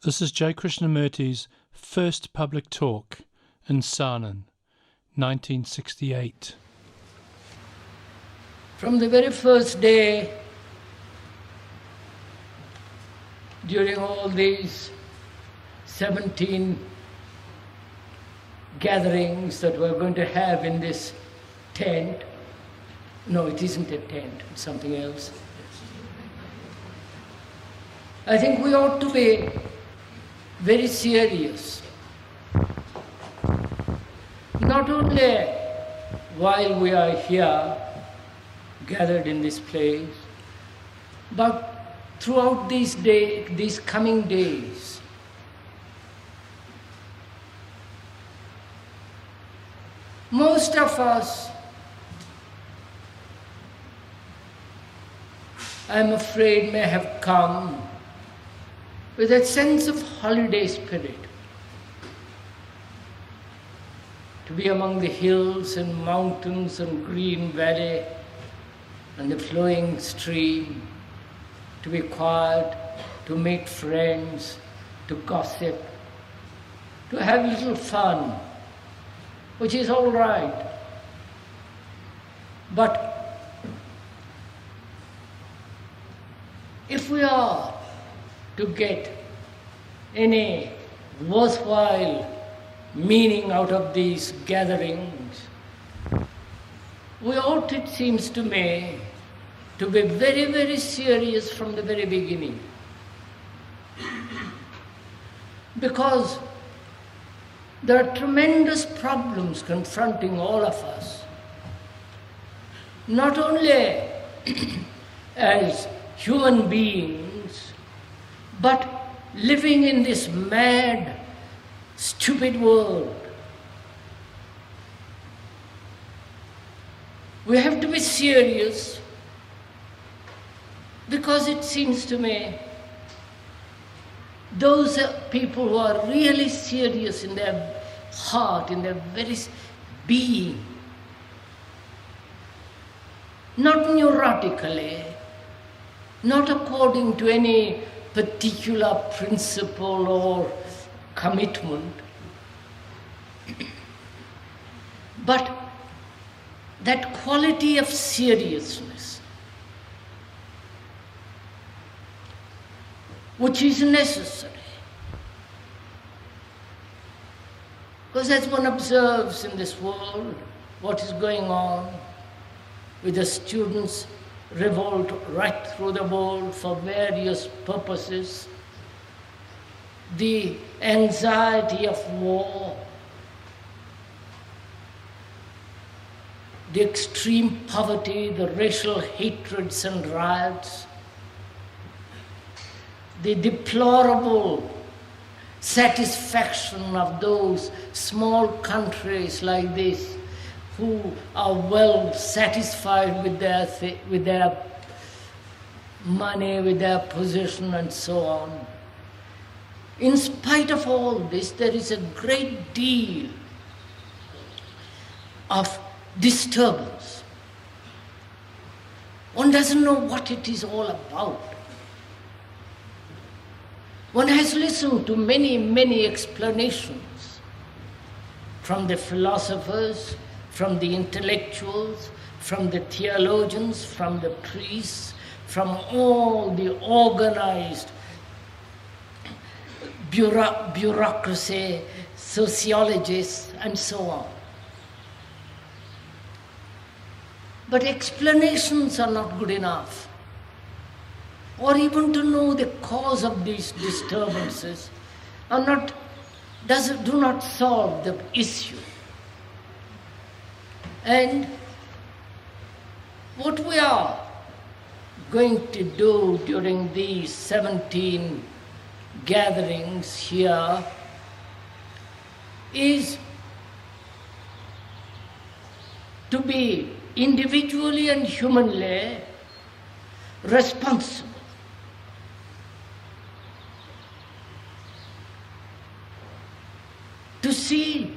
This is J. Krishnamurti's first public talk in Sanand, 1968. From the very first day, during all these 17 gatherings that we're going to have in this tent, no, it isn't a tent, it's something else. I think we ought to be very serious. Not only while we are here, gathered in this place, but throughout these coming days. Most of us, I'm afraid, may have come with a sense of holiday spirit, to be among the hills and mountains and green valley and the flowing stream, to be quiet, to meet friends, to gossip, to have a little fun, which is all right. But if we are to get any worthwhile meaning out of these gatherings, we ought, it seems to me, to be very, very serious from the very beginning. Because there are tremendous problems confronting all of us, not only as human beings, but living in this mad, stupid world. We have to be serious because it seems to me those people who are really serious in their heart, in their very being, not neurotically, not according to any particular principle or commitment, but that quality of seriousness which is necessary. Because as one observes in this world what is going on with the students' revolt right through the world for various purposes, the anxiety of war, the extreme poverty, the racial hatreds and riots, the deplorable satisfaction of those small countries like this who are well satisfied with their money, with their position and so on. In spite of all this, there is a great deal of disturbance. One doesn't know what it is all about. One has listened to many, many explanations from the philosophers, from the intellectuals, from the theologians, from the priests, from all the organized bureaucracy, sociologists, and so on. But explanations are not good enough. Or even to know the cause of these disturbances do not solve the issue. And what we are going to do during these 17 gatherings here is to be individually and humanly responsible. To see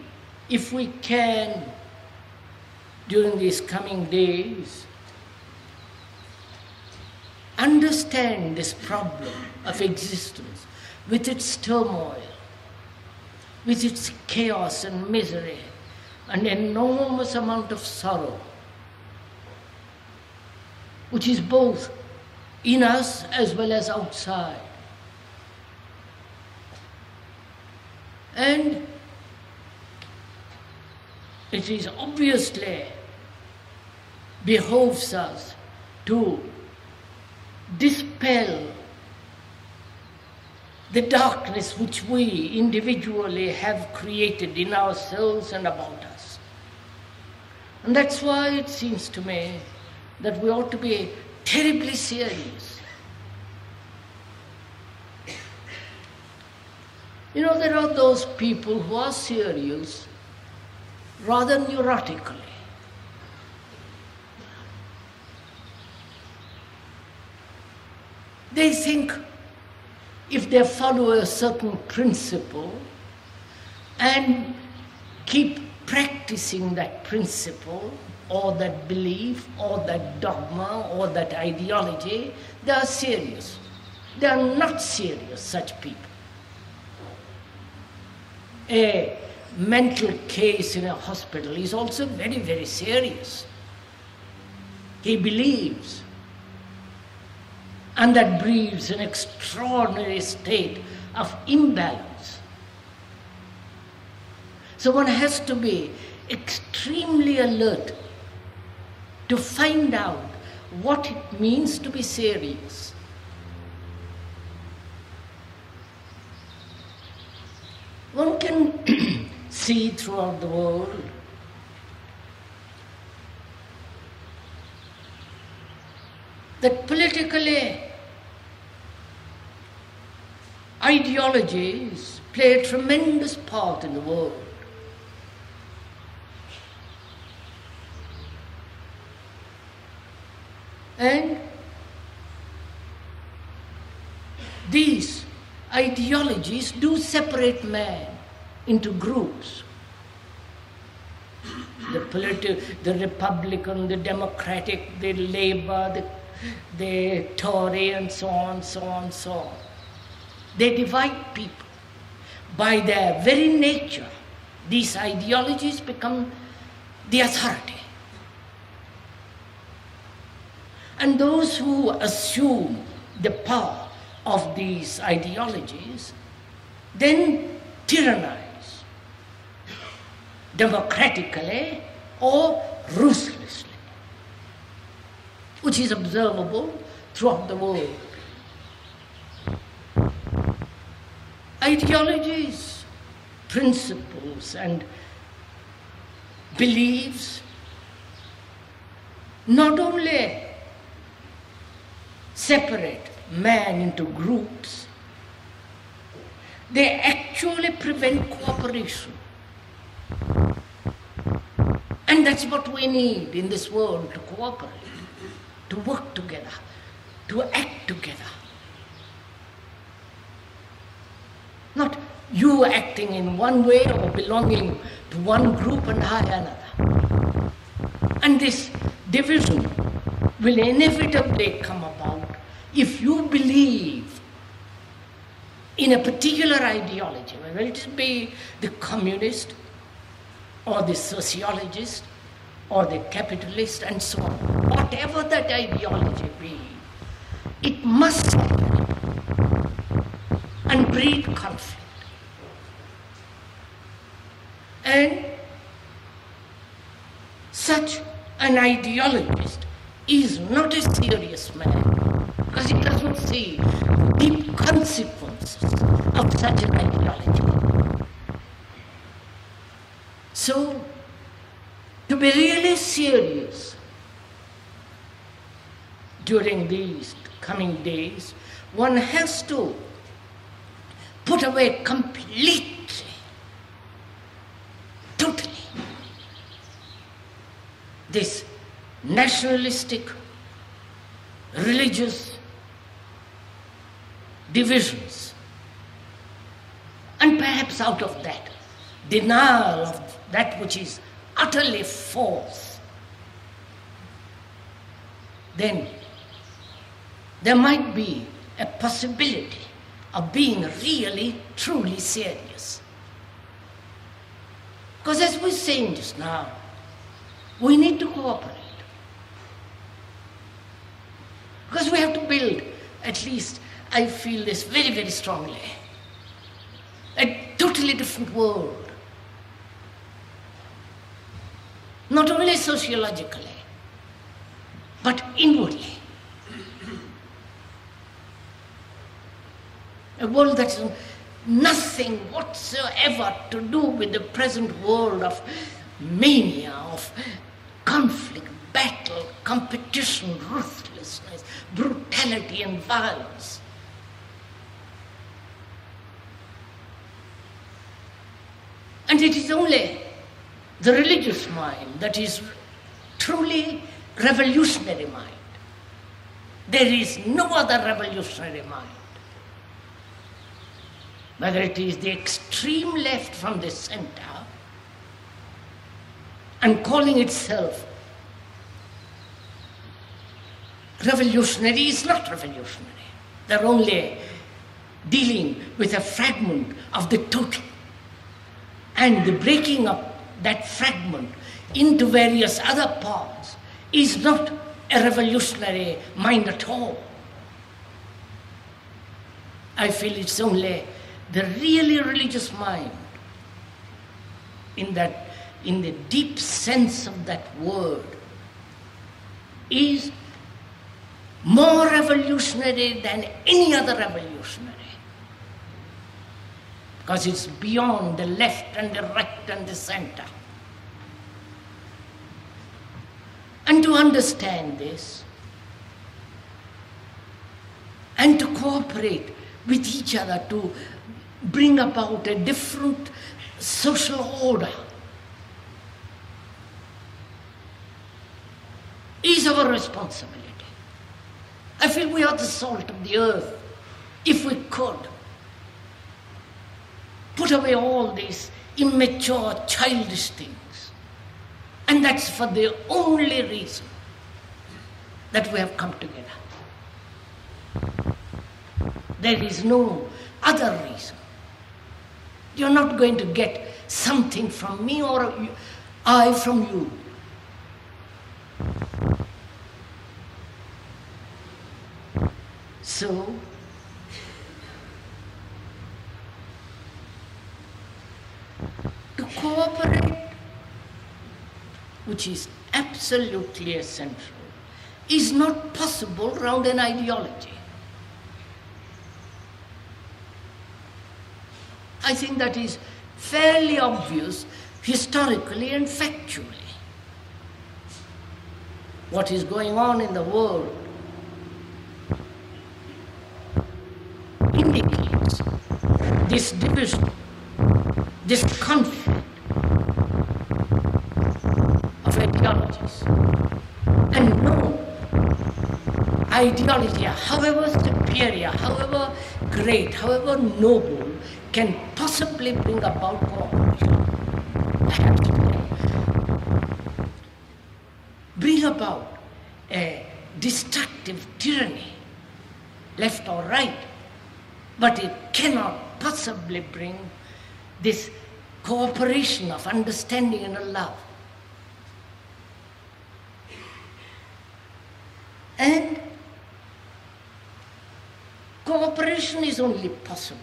if we can, during these coming days, understand this problem of existence, with its turmoil, with its chaos and misery, and enormous amount of sorrow, which is both in us as well as outside. And it is obviously behoves us to dispel the darkness which we individually have created in ourselves and about us. And that's why it seems to me that we ought to be terribly serious. You know, there are those people who are serious rather neurotically. They think if they follow a certain principle and keep practicing that principle or that belief or that dogma or that ideology, they are serious. They are not serious, such people. A mental case in a hospital is also very, very serious. He believes, and that breeds an extraordinary state of imbalance. So one has to be extremely alert to find out what it means to be serious. One can see throughout the world that politically ideologies play a tremendous part in the world. And these ideologies do separate man into groups. The Republican, the Democratic, the Labour, the Tory, and so on, so on, so on. They divide people. By their very nature, these ideologies become the authority. And those who assume the power of these ideologies then tyrannize democratically or ruthlessly, which is observable throughout the world. Ideologies, principles, and beliefs not only separate man into groups, they actually prevent cooperation. And that's what we need in this world, to cooperate, to work together, to act together. Not you acting in one way or belonging to one group and I another. And this division will inevitably come about if you believe in a particular ideology, whether it be the communist or the sociologist or the capitalist and so on. Whatever that ideology be, it must and breed conflict. And such an ideologist is not a serious man, because he does not see deep consequences of such an ideology. So, to be really serious during these coming days, one has to put away completely, totally, this nationalistic, religious divisions, and perhaps out of that, denial of that which is utterly false. Then there might be a possibility of being really, truly serious. Because as we were saying just now, we need to cooperate. Because we have to build, at least I feel this very, very strongly, a totally different world. Not only sociologically, but inwardly. A world that has nothing whatsoever to do with the present world of mania, of conflict, battle, competition, ruthlessness, brutality and violence. And it is only the religious mind that is truly revolutionary mind. There is no other revolutionary mind. Whether it is the extreme left from the center and calling itself revolutionary is not revolutionary. They're only dealing with a fragment of the total. And the breaking up that fragment into various other parts is not a revolutionary mind at all. I feel it's only the really religious mind in the deep sense of that word is more revolutionary than any other revolutionary. Because it's beyond the left and the right and the center. And to understand this, and to cooperate with each other to bring about a different social order, is our responsibility. I feel we are the salt of the earth. If we could put away all these immature, childish things. And that's for the only reason that we have come together. There is no other reason. You're not going to get something from me or I from you. So, to cooperate, which is absolutely essential, is not possible around an ideology. I think that is fairly obvious historically and factually. What is going on in the world indicates this division, this conflict of ideologies. And no ideology, however superior, however great, however noble, can possibly bring about cooperation. Perhaps bring about a destructive tyranny, left or right, but it cannot possibly bring this cooperation of understanding and love. And cooperation is only possible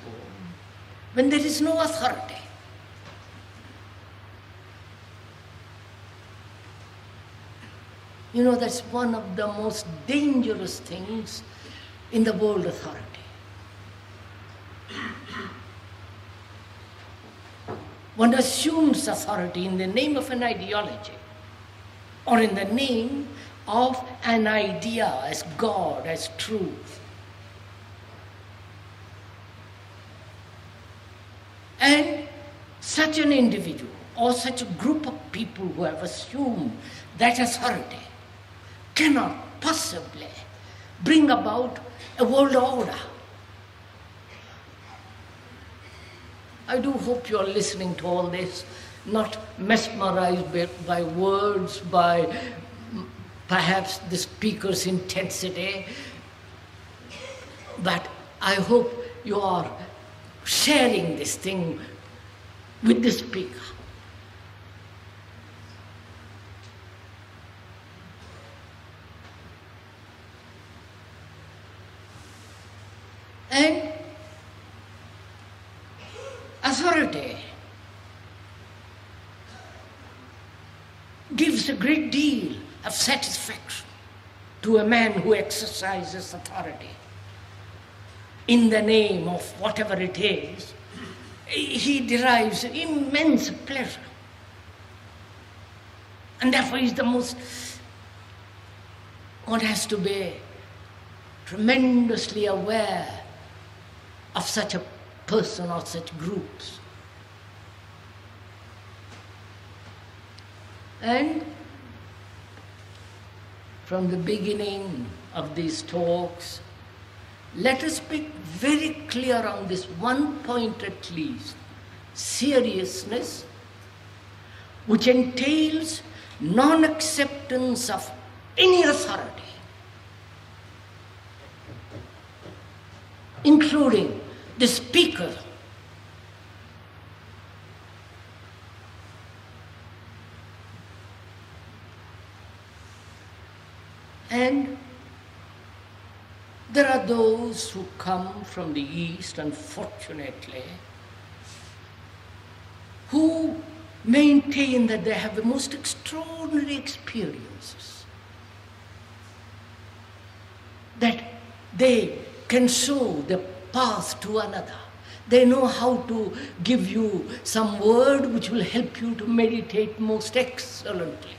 when there is no authority. You know, that's one of the most dangerous things in the world, authority. One assumes authority in the name of an ideology or in the name of an idea as God, as truth. And such an individual or such a group of people who have assumed that authority cannot possibly bring about a world order. I do hope you're listening to all this, not mesmerized by words, by perhaps the speaker's intensity, but I hope you are sharing this thing with the speaker. And authority gives a great deal of satisfaction to a man who exercises authority in the name of whatever it is. He derives immense pleasure. And therefore is the most, one has to be tremendously aware of such a person or such groups. And from the beginning of these talks, let us be very clear on this one point at least: seriousness, which entails non-acceptance of any authority, including the speaker. And there are those who come from the East, unfortunately, who maintain that they have the most extraordinary experiences, that they can show the path to another. They know how to give you some word which will help you to meditate most excellently.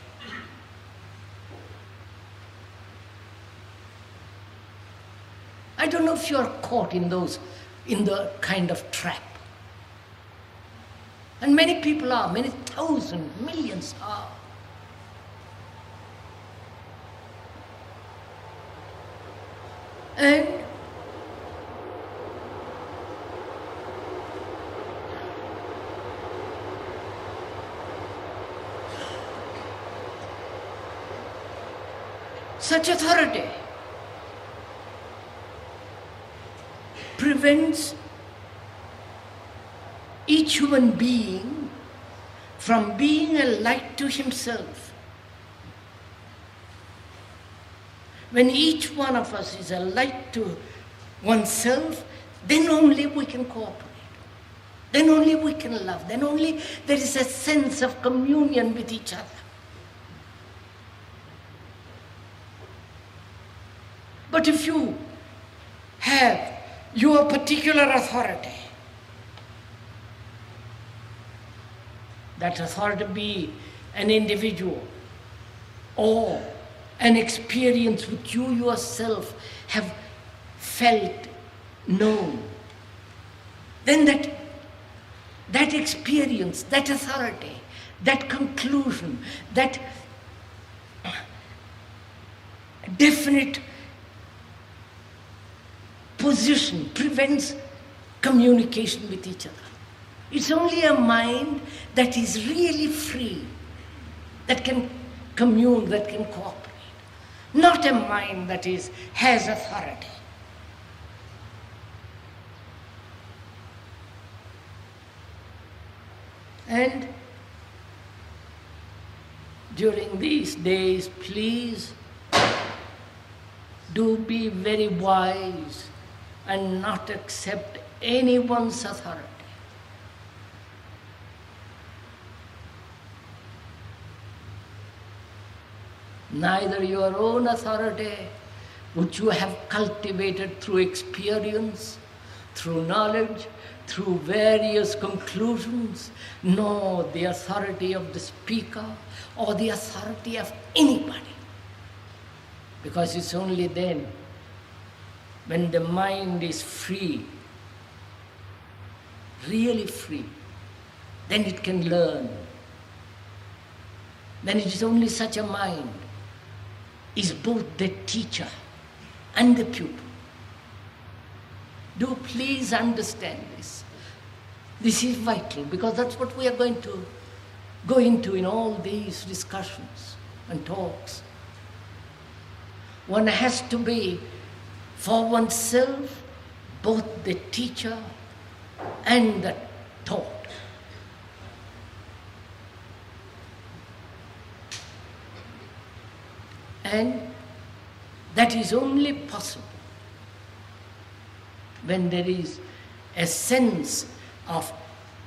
I don't know if you are caught in the kind of trap. And many people are, many thousands, millions are. And such authority prevents each human being from being a light to himself. When each one of us is a light to oneself, then only we can cooperate. Then only we can love. Then only there is a sense of communion with each other. But if you have your particular authority, that authority be an individual or an experience which you yourself have felt, known, then that experience, that authority, that conclusion, that definite position prevents communication with each other. It's only a mind that is really free that can commune, that can cooperate. Not a mind that has authority. And during these days, please do be very wise and not accept anyone's authority. Neither your own authority, which you have cultivated through experience, through knowledge, through various conclusions, nor the authority of the speaker or the authority of anybody. Because it's only then, when the mind is free, really free, then it can learn. Then it is only such a mind is both the teacher and the pupil. Do please understand this. This is vital, because that's what we are going to go into in all these discussions and talks. One has to be for oneself both the teacher and the taught. And that is only possible when there is a sense of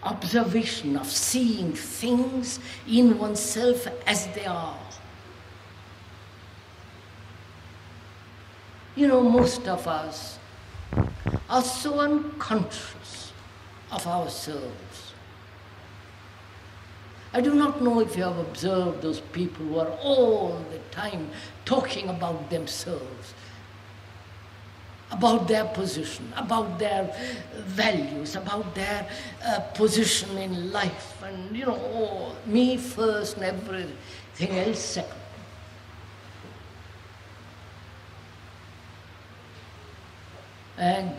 observation, of seeing things in oneself as they are. You know, most of us are so unconscious of ourselves. I do not know if you have observed those people who are all the time talking about themselves, about their position, about their values, about their position in life, and you know, oh, me first and everything else second. And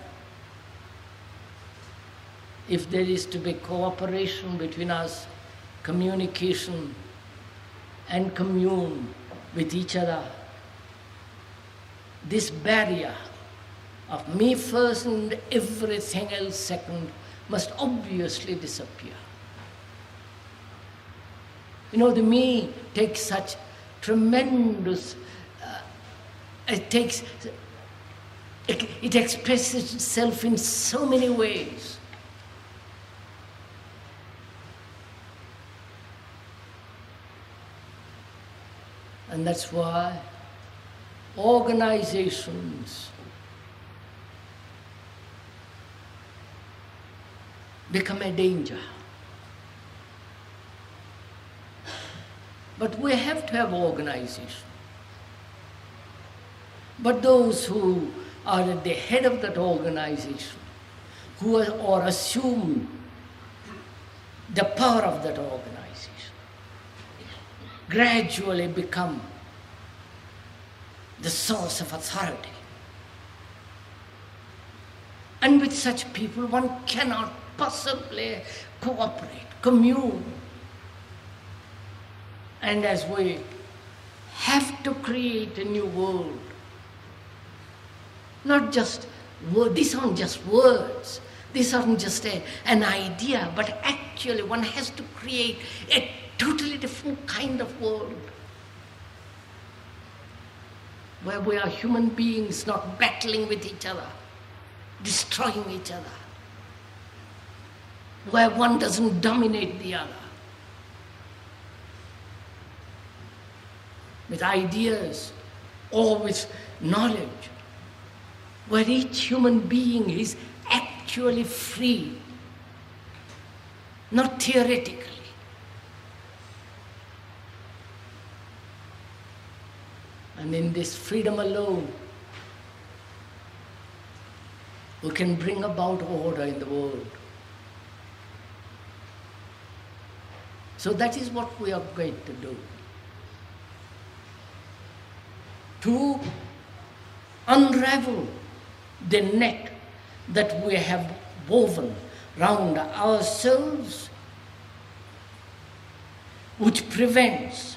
if there is to be cooperation between us, communication and commune with each other, this barrier of me first and everything else second must obviously disappear. You know, the me takes such tremendous, it expresses itself in so many ways. And that's why organizations become a danger. But we have to have organization. But those who are at the head of that organization, who are, or assume the power of that organization, gradually become the source of authority. And with such people, one cannot possibly cooperate, commune. And as we have to create a new world, not just words, these aren't just words, these aren't just an idea, but actually one has to create a totally different kind of world, where we are human beings not battling with each other, destroying each other, where one doesn't dominate the other, with ideas or with knowledge, where each human being is actually free, not theoretically. And in this freedom alone, we can bring about order in the world. So that is what we are going to do. To unravel the net that we have woven round ourselves, which prevents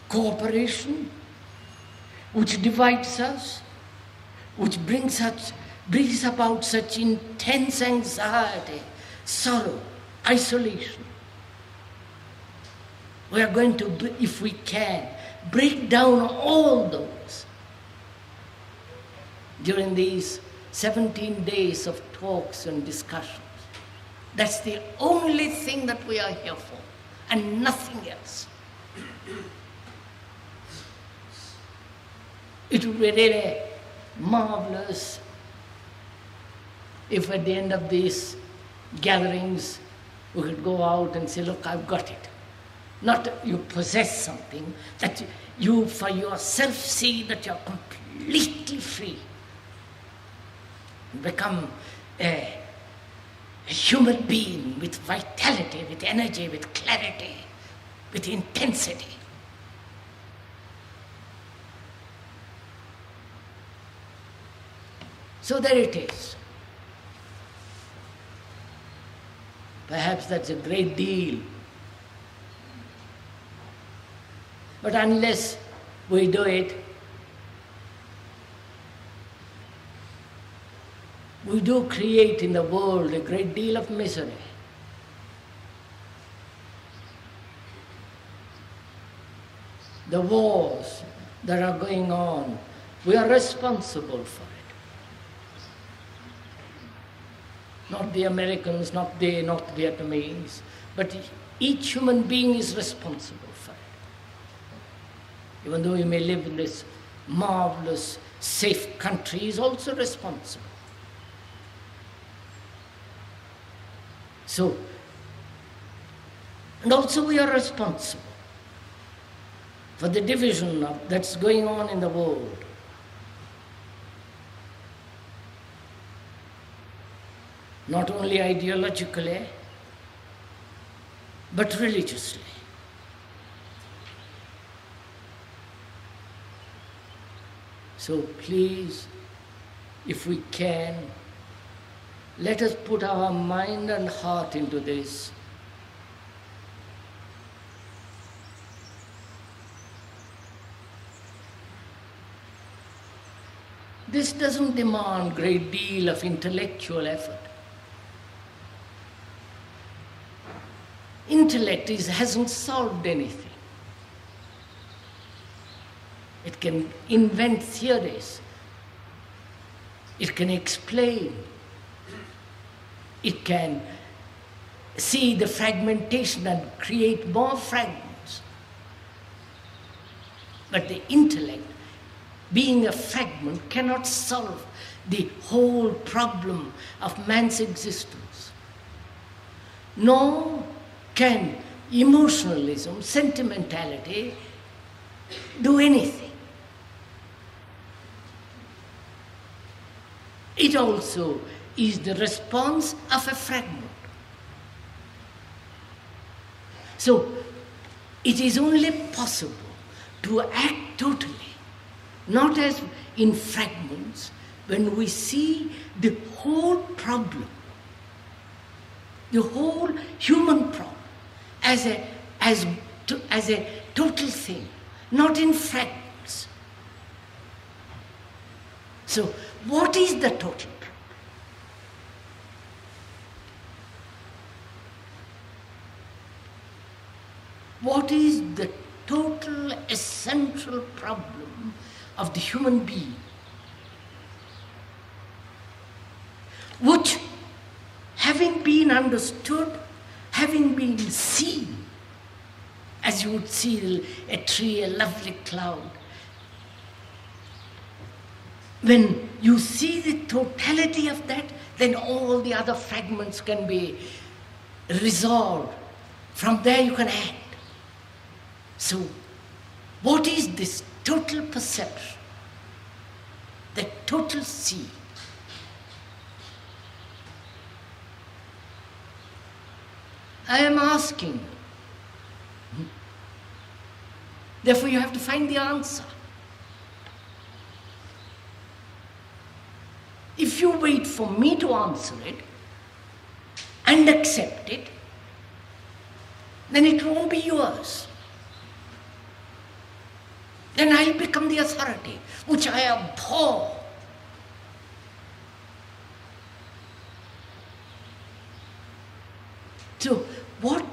cooperation, which divides us, which brings about such intense anxiety, sorrow, isolation. We are going to, if we can, break down all those during these 17 days of talks and discussions. That's the only thing that we are here for, and nothing else. It would be really marvelous if at the end of these gatherings we could go out and say, look, I've got it. Not you possess something, that you for yourself see that you're completely free. Become a human being with vitality, with energy, with clarity, with intensity. So there it is. Perhaps that's a great deal. But unless we do it, we do create in the world a great deal of misery. The wars that are going on, we are responsible for it. Not the Americans, not the North Vietnamese, but each human being is responsible for it. Even though you may live in this marvelous, safe country, he is also responsible. So, and also we are responsible for the division that's going on in the world. Not only ideologically, but religiously. So please, if we can, let us put our mind and heart into this. This doesn't demand a great deal of intellectual effort. Intellect hasn't solved anything. It can invent theories. It can explain. It can see the fragmentation and create more fragments. But the intellect, being a fragment, cannot solve the whole problem of man's existence. Nor can emotionalism, sentimentality, do anything. It also is the response of a fragment. So, it is only possible to act totally, not as in fragments, when we see the whole problem, the whole human problem, as a total thing, not in fragments. So, what is the total problem? What is the total essential problem of the human being? Which, having been understood, having been seen, as you would see a tree, a lovely cloud, when you see the totality of that, then all the other fragments can be resolved. From there you can act. So, what is this total perception? The total see. I am asking you. Therefore, you have to find the answer. If you wait for me to answer it and accept it, then it won't be yours. Then I'll become the authority, which I abhor. So, what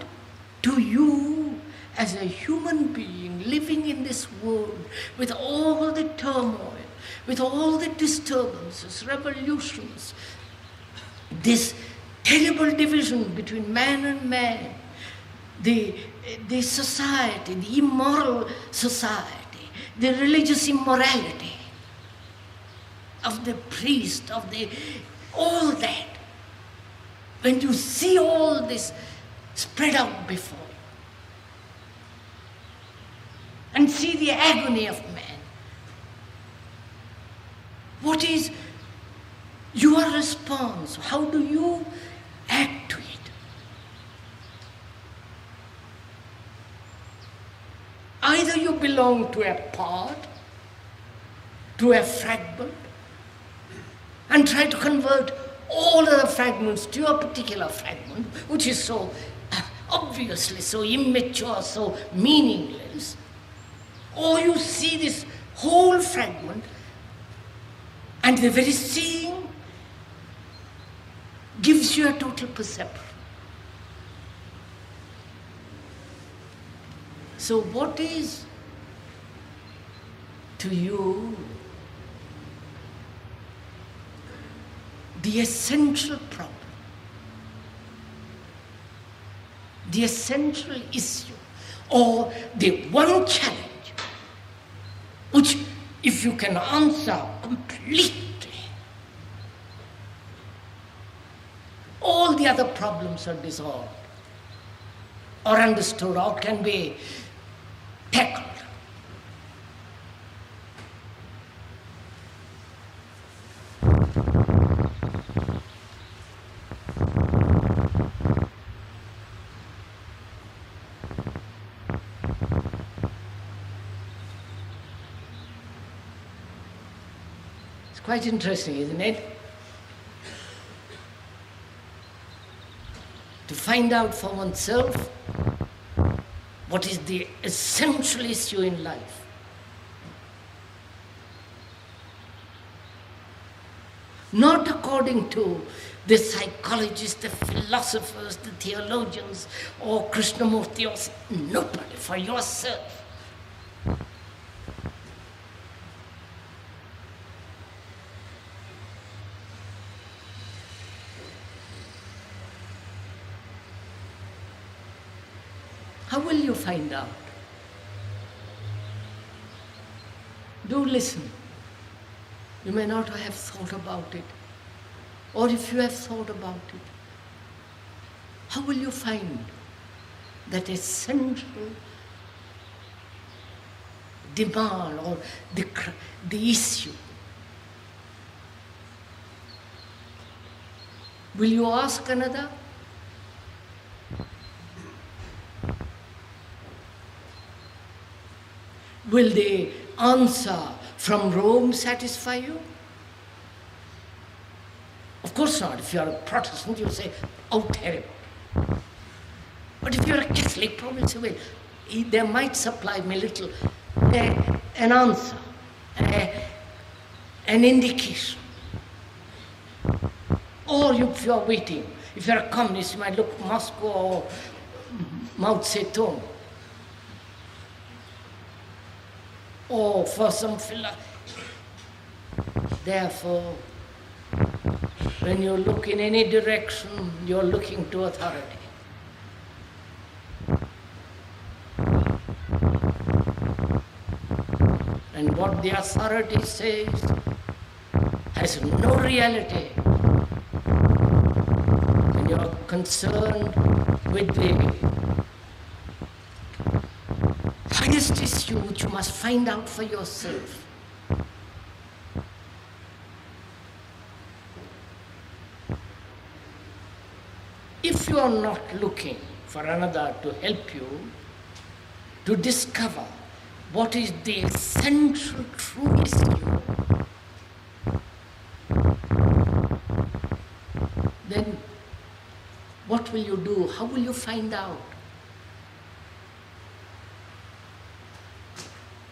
do you, as a human being living in this world, with all the turmoil, with all the disturbances, revolutions, this terrible division between man and man, the society, the immoral society, the religious immorality of the priest, all that. When you see all this spread out before you, and see the agony of man, what is your response? How do you act to it? Either you belong to a part, to a fragment, and try to convert all other fragments to your particular fragment, which is so obviously so immature, so meaningless, or you see this whole fragment, and the very seeing gives you a total perception. So what is to you the essential problem, the essential issue, or the one challenge which, if you can answer completely, all the other problems are dissolved or understood or can be tackled. It's quite interesting, isn't it? To find out for oneself what is the essential issue in life. Not according to the psychologists, the philosophers, the theologians, or Krishnamurti, or nobody, for yourself. How will you find out? Do listen. You may not have thought about it. Or if you have thought about it, how will you find that essential demand or the issue? Will you ask another? Will the answer from Rome satisfy you? Of course not. If you are a Protestant, you'll say, oh, terrible. But if you're a Catholic, probably say, well, they might supply me a little, an answer, an indication. Or if you're waiting, if you're a communist, you might look at Moscow or Mao Zedong. Or for some philosophy. Therefore, when you look in any direction, you're looking to authority. And what the authority says has no reality. When you're concerned with the highest issue which you must find out for yourself. If you are not looking for another to help you to discover what is the essential true issue, then what will you do? How will you find out?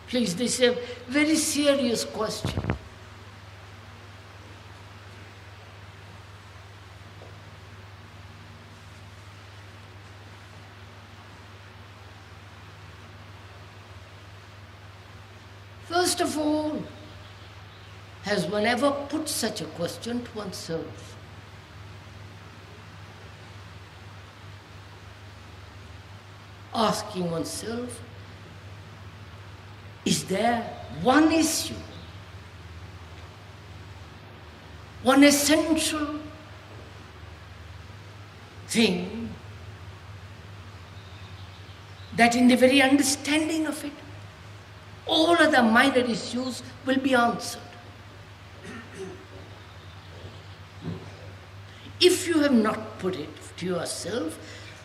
Please, this is a very serious question. First of all, has one ever put such a question to oneself? Asking oneself, is there one issue, one essential thing that in the very understanding of it, all other minor issues will be answered? If you have not put it to yourself,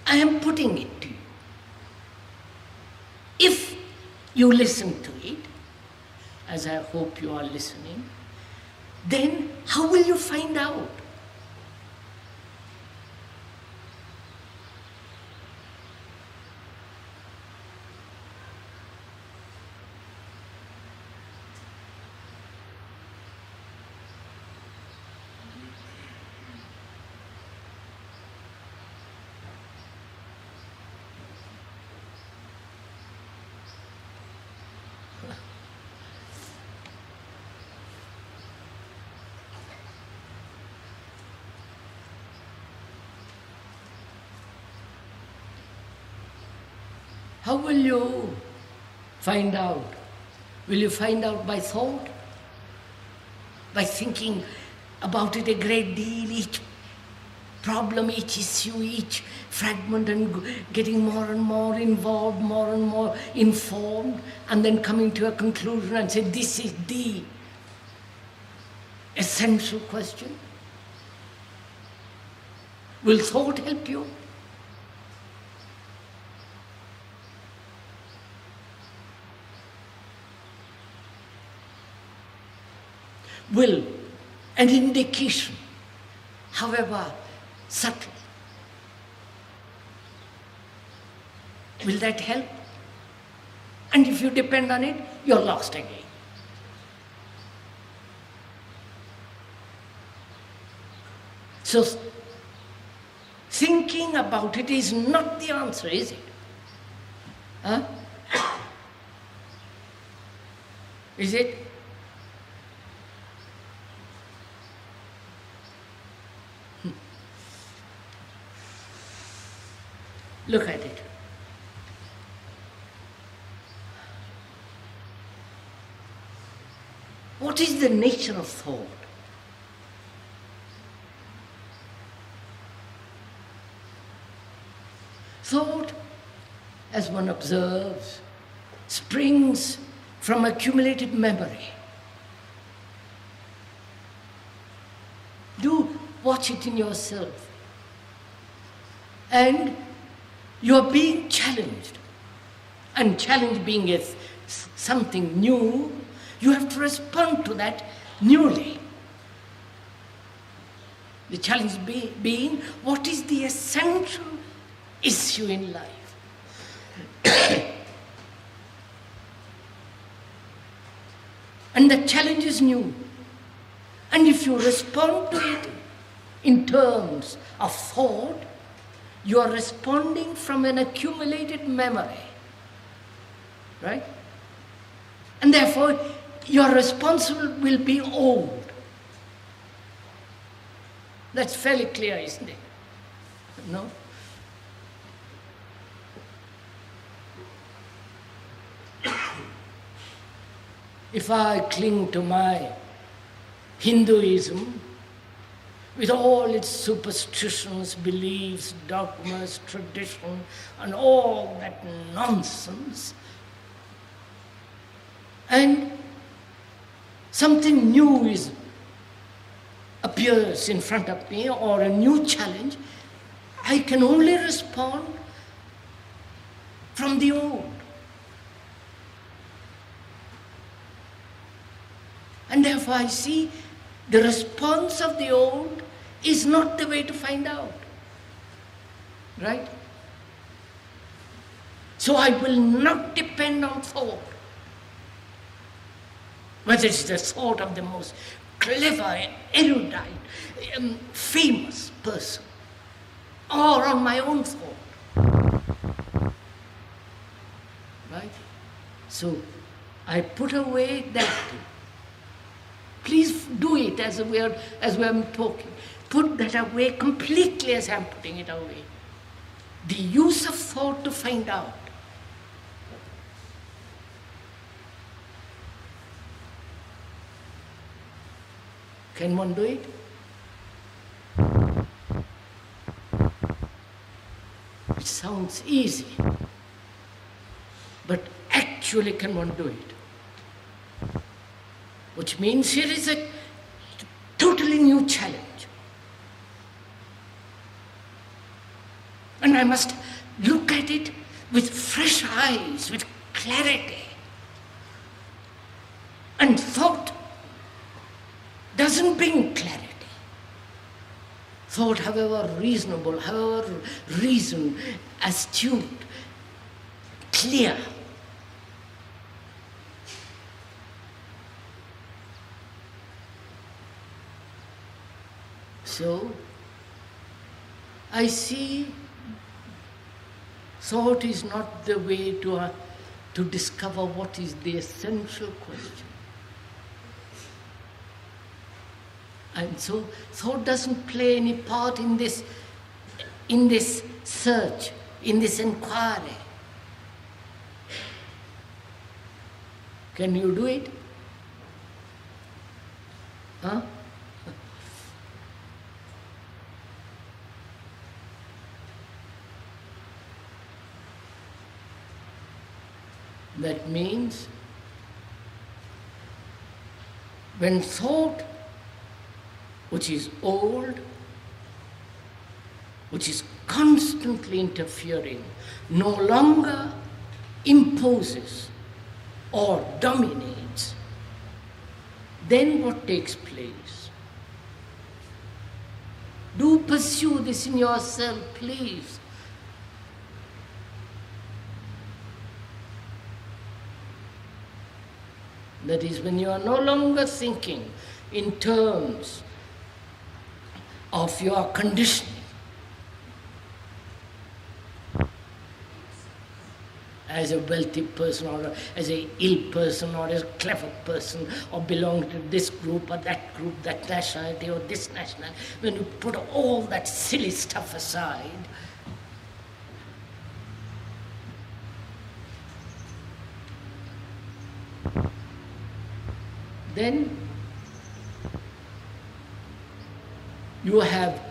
I am putting it to you. If you listen to it, as I hope you are listening, then how will you find out? How will you find out? Will you find out by thought? By thinking about it a great deal, each problem, each issue, each fragment, and getting more and more involved, more and more informed, and then coming to a conclusion and say, this is the essential question? Will thought help you? Will an indication, however subtle, will that help? And if you depend on it, you're lost again. So thinking about it is not the answer, is it? Huh? Is it? Look at it. What is the nature of thought? Thought, as one observes, springs from accumulated memory. Do watch it in yourself. And you're being challenged. And challenge being something new, you have to respond to that newly. The challenge being, what is the essential issue in life? And the challenge is new. And if you respond to it in terms of thought, you are responding from an accumulated memory. Right? And therefore, your response will be old. That's fairly clear, isn't it? No? If I cling to my Hinduism, with all its superstitions, beliefs, dogmas, tradition, and all that nonsense, and something new appears in front of me, or a new challenge, I can only respond from the old. And therefore I see the response of the old is not the way to find out. Right? So I will not depend on thought. Whether it's the thought of the most clever, erudite, famous person, or on my own thought. Right? So I put away that. Please do it as we're talking. Put that away completely as I'm putting it away. The use of thought to find out. Can one do it? It sounds easy, but actually can one do it? Which means here is a totally new challenge. And I must look at it with fresh eyes, with clarity. And thought doesn't bring clarity. Thought, however reasonable, however reasoned, astute, clear, so I see thought is not the way to discover what is the essential question. And so thought doesn't play any part in this search, in this inquiry. Can you do it? Huh? That means when thought, which is old, which is constantly interfering, no longer imposes or dominates, then what takes place? Do pursue this in yourself, please. That is, when you are no longer thinking in terms of your conditioning as a wealthy person or as an ill person or as a clever person or belong to this group or that group, that nationality or this nationality, when you put all that silly stuff aside, then you have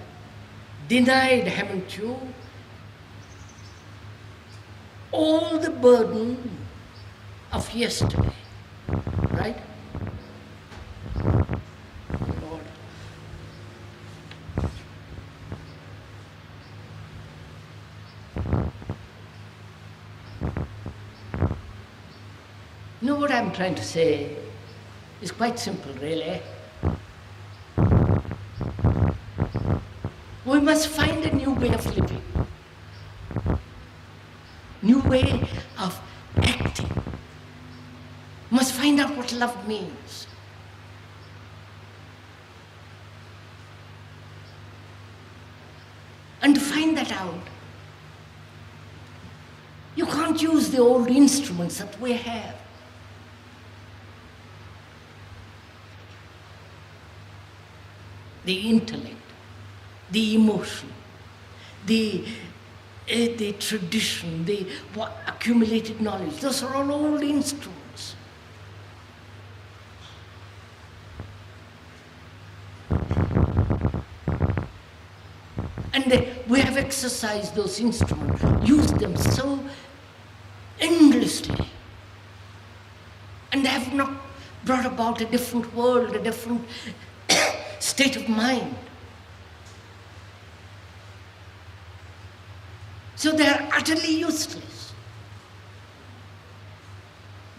denied, haven't you, all the burden of yesterday, right? Lord. You know what I'm trying to say? It's quite simple, really. We must find a new way of living, new way of acting. We must find out what love means. And to find that out, you can't use the old instruments that we have. The intellect, the emotion, the tradition, the accumulated knowledge, those are all old instruments. And we have exercised those instruments, used them so endlessly, and have not brought about a different world, a different state of mind. So they are utterly useless.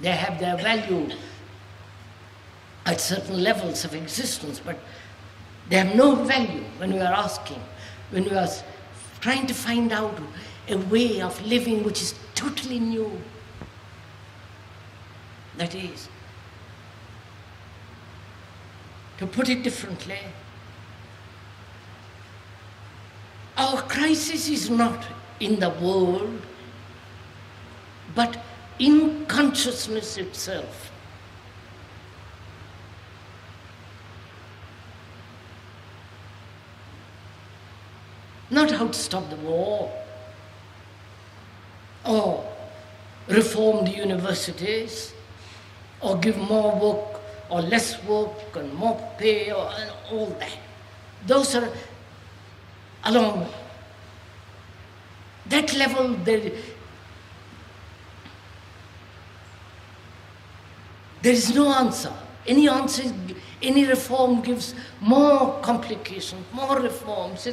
They have their value at certain levels of existence, but they have no value when we are asking, when we are trying to find out a way of living which is totally new. That is, to put it differently, our crisis is not in the world, but in consciousness itself. Not how to stop the war, or reform the universities, or give more work or less work and more pay and all that. Those are along that level. There is no answer. Any answer, any reform gives more complications, more reforms.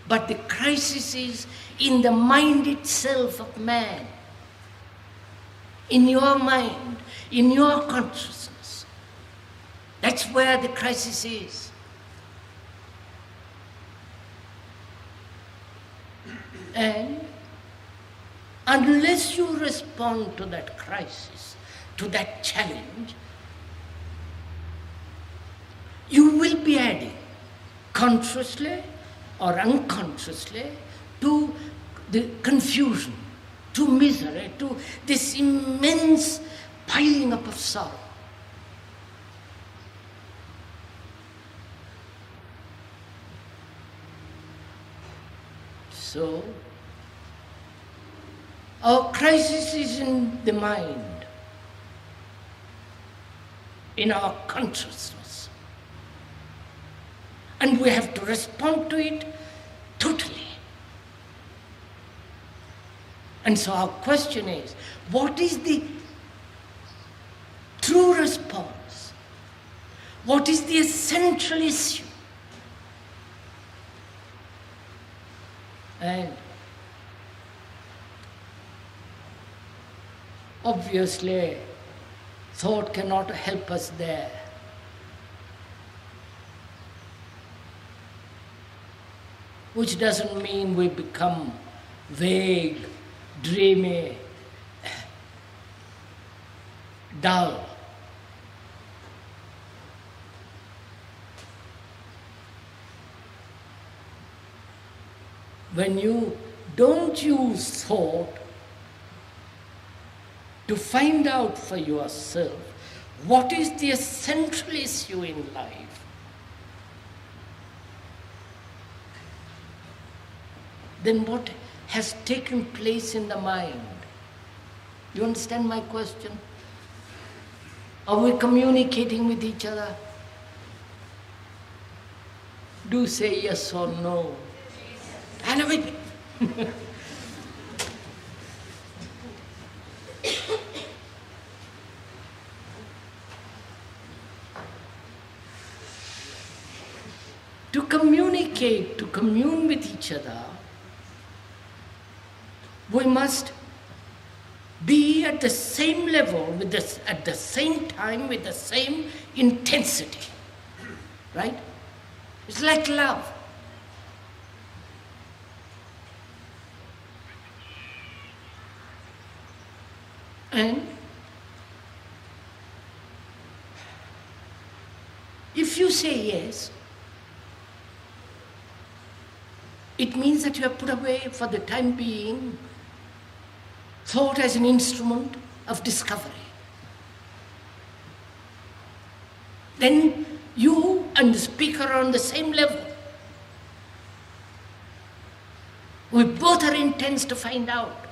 But the crisis is in the mind itself of man, in your mind, in your consciousness. That's where the crisis is. And unless you respond to that crisis, to that challenge, you will be adding, consciously or unconsciously, to the confusion, to misery, to this immense piling up of sorrow. So, our crisis is in the mind. in our consciousness. And we have to respond to it totally. And so our question is, what is the true response? What is the essential issue? And obviously, thought cannot help us there. Which doesn't mean we become vague, dreamy, dull. When you don't use thought to find out for yourself what is the essential issue in life, then what has taken place in the mind? You understand my question? Are we communicating with each other? Do say yes or no. And everything. To communicate, to commune with each other, we must be at the same level, at the same time, with the same intensity. Right? It's like love. And if you say yes, it means that you have put away for the time being thought as an instrument of discovery. Then you and the speaker are on the same level. We both are intense to find out.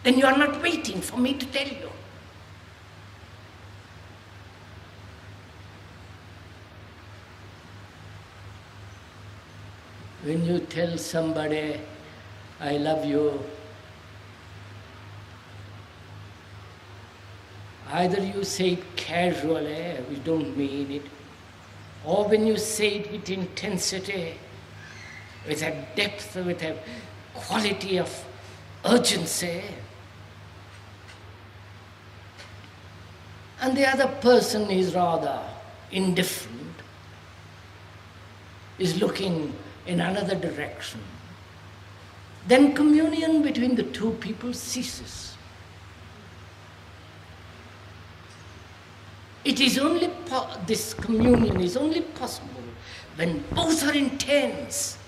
Then you are not waiting for me to tell you. When you tell somebody, I love you, either you say it casually, we don't mean it, or when you say it with intensity, with a depth, with a quality of urgency, and the other person is rather indifferent, is looking in another direction, then communion between the two people ceases. It is only this communion is only possible when both are intense,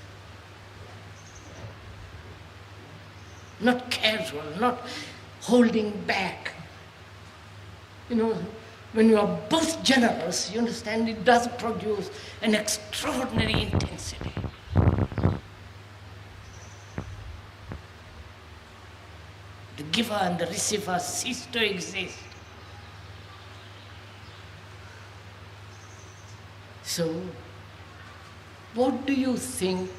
not casual, not holding back. You know, when you are both generous, you understand, it does produce an extraordinary intensity. The giver and the receiver cease to exist. So, what do you think,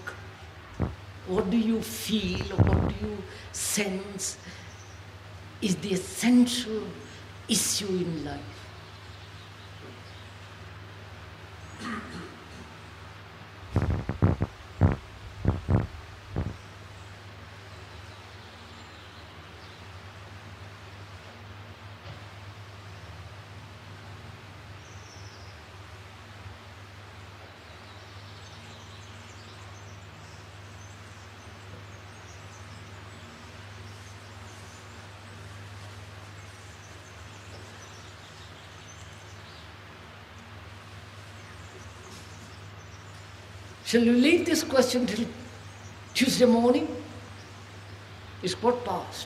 what do you feel, what do you sense is the essential issue in life? Shall we leave this question till Tuesday morning? It's 11:15.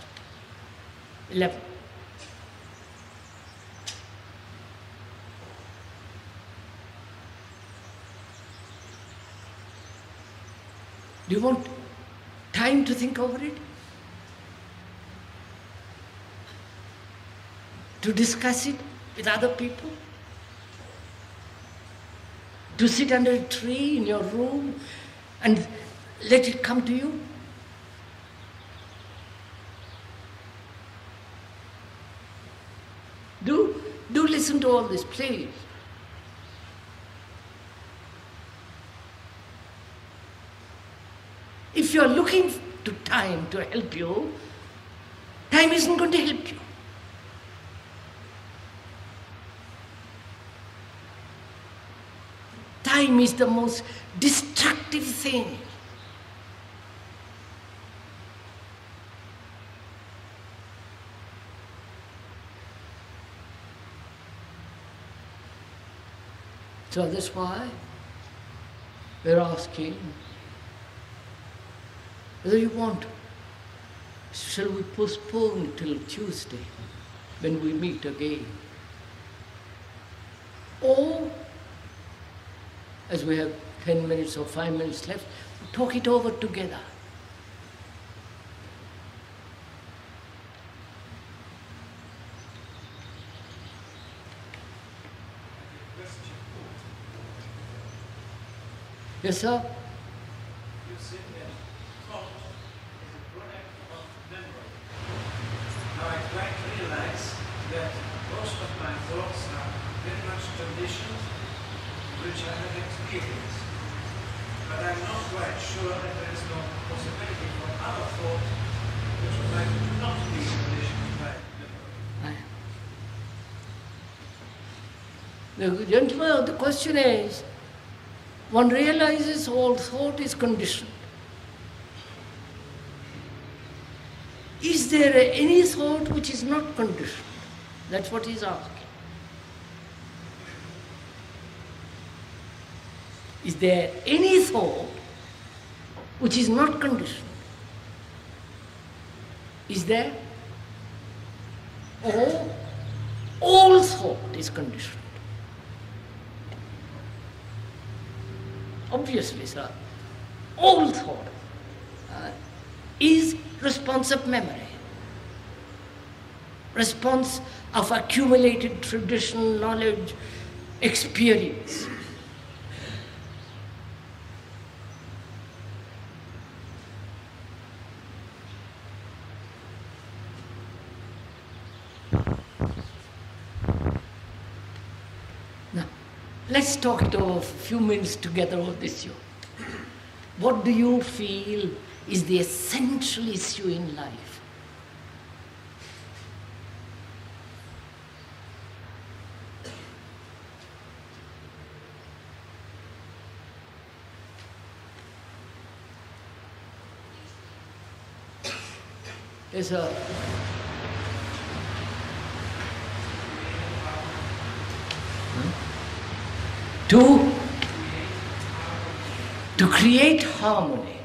Do you want time to think over it? to discuss it with other people, to sit under a tree in your room and let it come to you. Do listen to all this, please. If you're looking to time to help you, time isn't going to help you. Time is the most destructive thing. So that's why we're asking whether you want, shall we postpone till Tuesday when we meet again? Or, as we have 10 minutes or 5 minutes left, talk it over together. Yes, sir? You said that thought is a product of memory. Now I quite realize that most of my thoughts are very much conditioned, which I have experienced. But I'm not quite sure that there is no possibility for other thought which might not be conditioned by memory. The gentleman, the question is, one realizes all thought is conditioned. Is there any thought which is not conditioned? That's what he's asking. Is there any thought which is not conditioned? Is there? Or all thought is conditioned? Obviously, sir, all thought is response of memory, response of accumulated tradition, knowledge, experience. Now, let's talk it over a few minutes together on this issue. What do you feel is the essential issue in life? Yes, sir. To create harmony.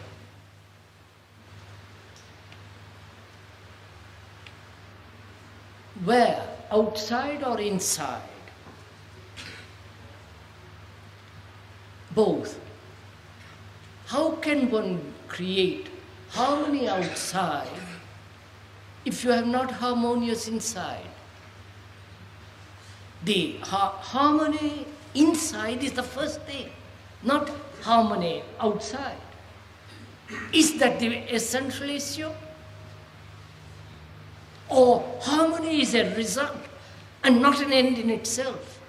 Where? Outside or inside? Both. How can one create harmony outside if you have not harmonious inside? The harmony inside is the first thing, not harmony outside. Is that the essential issue? Or harmony is a result and not an end in itself?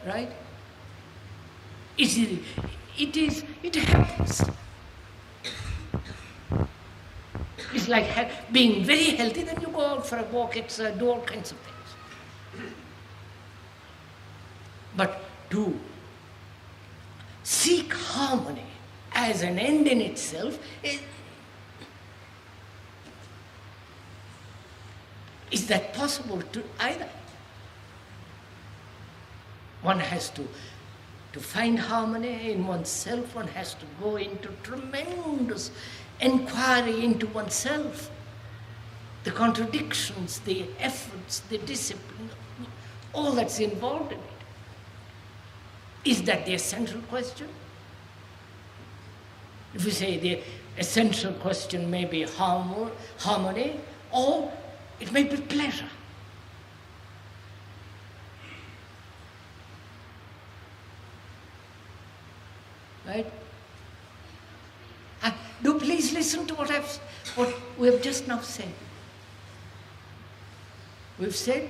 Right? It happens. It's like being very healthy, then you go out for a walk, do all kinds of things. But to seek harmony as an end in itself is that possible to either? One has to find harmony in oneself, one has to go into tremendous inquiry into oneself, the contradictions, the efforts, the discipline, all that's involved in it. Is that the essential question? If we say the essential question may be harmony, or it may be pleasure. Right? Do please listen to what we have just now said. We've said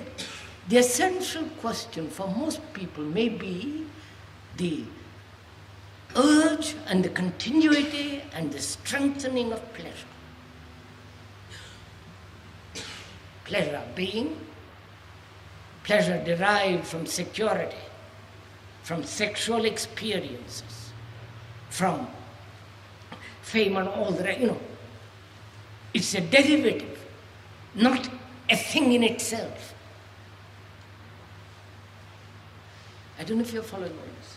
the essential question for most people may be the urge and the continuity and the strengthening of pleasure. Pleasure being pleasure derived from security, from sexual experiences, from fame and all that, It's a derivative, not a thing in itself. I don't know if you're following all this.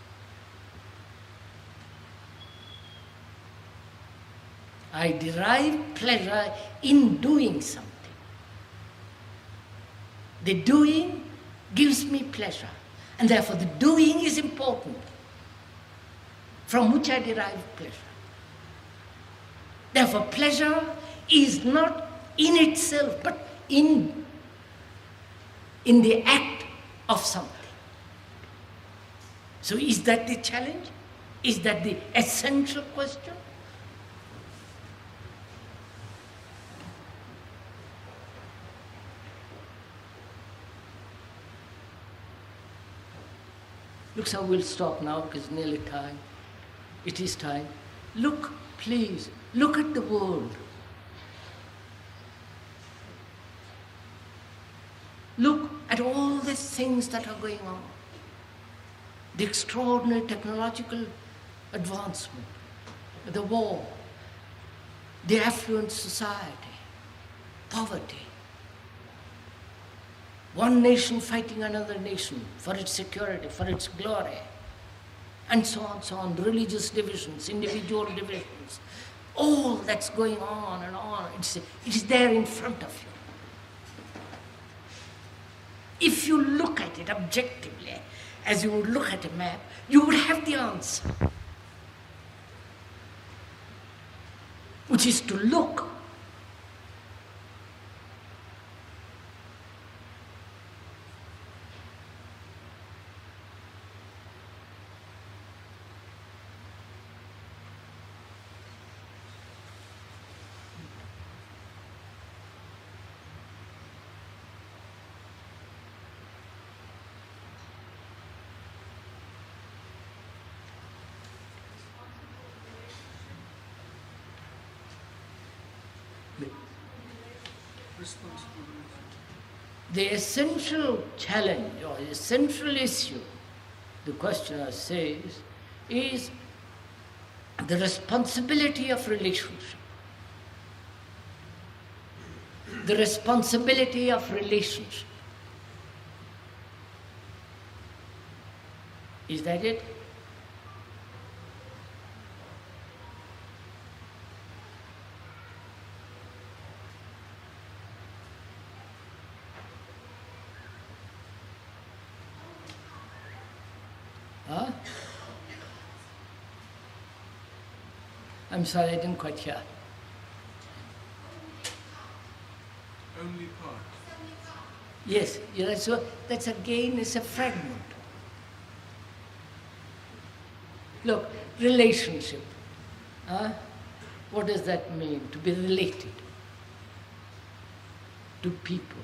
I derive pleasure in doing something. The doing gives me pleasure, and therefore the doing is important, from which I derive pleasure. Therefore pleasure is not in itself, but in the act of something. So is that the challenge? Is that the essential question? Look, so we'll stop now because it's nearly time. It is time. Look, please, look at the world. Look at all the things that are going on. The extraordinary technological advancement, the war, the affluent society, poverty, one nation fighting another nation for its security, for its glory, and so on, religious divisions, individual divisions, all that's going on and on, it is there in front of you. If you look at it objectively, as you would look at a map, you would have the answer, which is to look. The essential challenge or the central issue, the questioner says, is the responsibility of relationship. The responsibility of relationship. Is that it? Huh? I'm sorry, I didn't quite hear. Only part. Yes, that's again is a fragment. Look, relationship. Huh? What does that mean? To be related to people,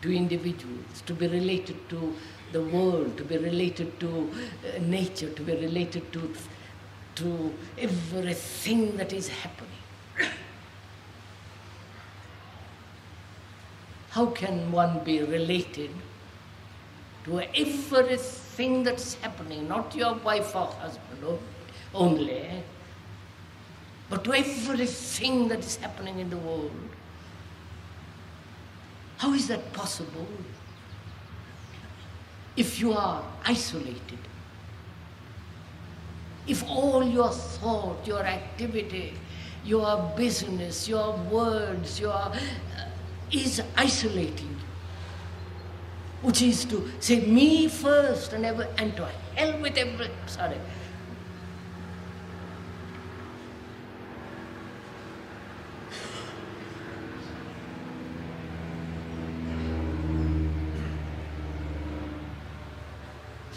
to individuals, to be related to the world, to be related to nature, to be related to everything that is happening. How can one be related to everything that's happening, not your wife or husband only, but to everything that is happening in the world? How is that possible if you are isolated? If all your thought, your activity, your business, your words, is isolating you, which is to say me first and to hell with everything. Sorry.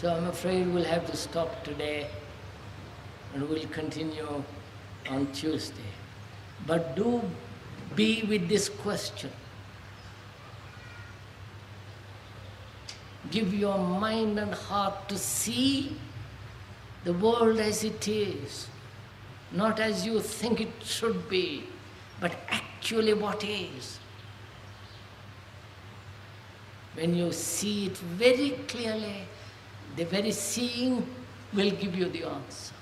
So I'm afraid we'll have to stop today and we'll continue on Tuesday. But do be with this question. Give your mind and heart to see the world as it is, not as you think it should be, but actually what is. When you see it very clearly, the very seeing will give you the answer.